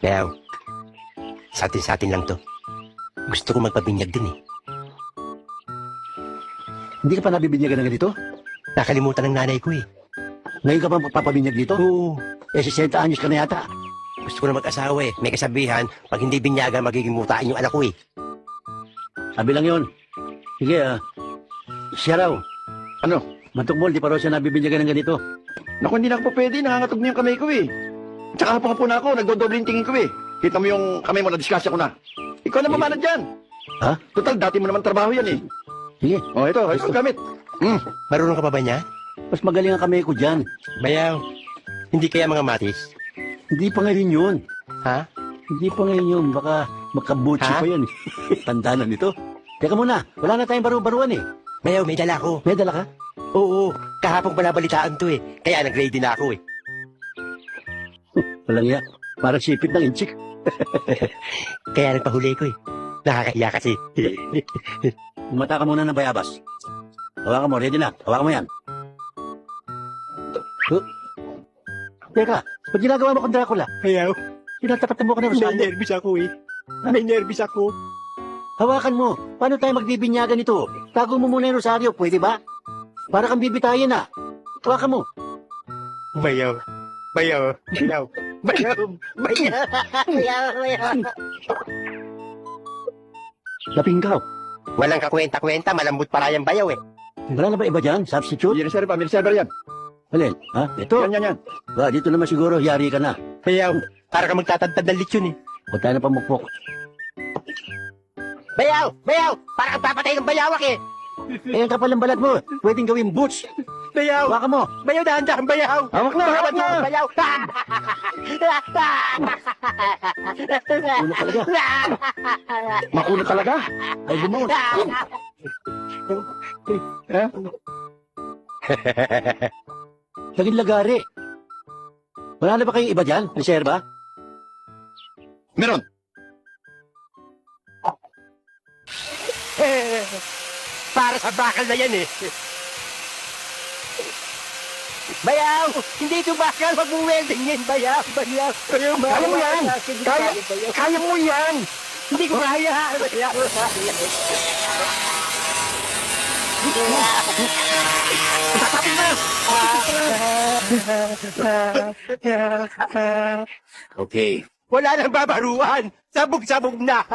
Kaya, sa atin lang to. Gusto ko magpabinyag din eh. Hindi ka pa nabibinyagan ng ganito? Nakalimutan ng nanay ko eh. Ngayon ka ba papabinyag dito? Oo. 60 anyos ka na yata. Gusto ko na mag-asawa eh. May kasabihan, pag hindi binyagan, magiging mutain yung anak ko eh. Sabi lang yun. Sige, siya raw. Ano? Mantok di pa raw siya nabibinyagan ng ganito. Naku, hindi na ako pa pwede. Nangangatog na yung kamay ko eh. Tsaka hapon na ako, nagdodoble yung tingin ko eh. Kita mo yung kamay mo, na-discuss ko na. Ikaw na mamanad dyan. Ha? Total, dati mo naman trabaho yan eh. Sige, Oh, ito gamit. Marunong ka pa ba niya? mas magaling ang kamay ko dyan. Bayaw, hindi kaya mga matis? Hindi pa ngayon yun. Ha? Hindi pa ngayon yun. Baka makabutsi Ha? pa yan. Tanda na nito. Teka muna, wala na tayong baru-baruan eh. Bayaw, may dala ko. May dala ka? Oo, kahapong balabalitaan to eh. Kaya nag-ready na ako eh. Walang iya. Parang sipit ng inchik. Kaya nagpahuli ko eh. Nakakahiya kasi. Umata ka muna ng bayabas. Hawakan mo, ready na. Hawakan mo yan. Teka, ba't ginagawa mo kong Dracula? Bayaw, Tinatapat mo ka ng may Rosario. nervous ako eh. May nervous ako. Hawakan mo. Paano tayo magbibinyagan ito? Tago mo muna yung Rosario, pwede ba? Para kang bibitayin ah. Hawakan mo. Bayaw, bayaw, bayaw, bayaw, bayaw. Lapinggaw. Walang kakwenta-kwenta, malambot para yung bayaw eh. Wala na ba iba dyan? Substitute? May reserve yan. Alin? Ha? Ito? Yan. Ba, dito naman siguro, yari ka na. Bayaw, para ka magtatadtad ng lechon eh. Huwag tayo na pamukpok. Bayaw, bayaw, para kang papatay ng bayawak eh. Eh, ang kapal ng balat mo. Pwedeng gawing boots. Bayaw, Hawakan mo. bayaw, dahan-dahan, bayaw. Hawak na, hawak na. Bayaw. Ulo talaga. Makulo talaga. Ay, bumaon. Naging lagari. Wala na ba kayong iba dyan? Reserva? Meron. Para sa bakal na yan eh. Bayaw! Hindi ito bakal! Huwag mong weldingin! Bayaw! Bayaw! Bayaw! Kaya mo yan! Kaya mo yan! Hindi ko kaya! Bayaw! Okay. Wala nang babaruan! Sabog-sabog na!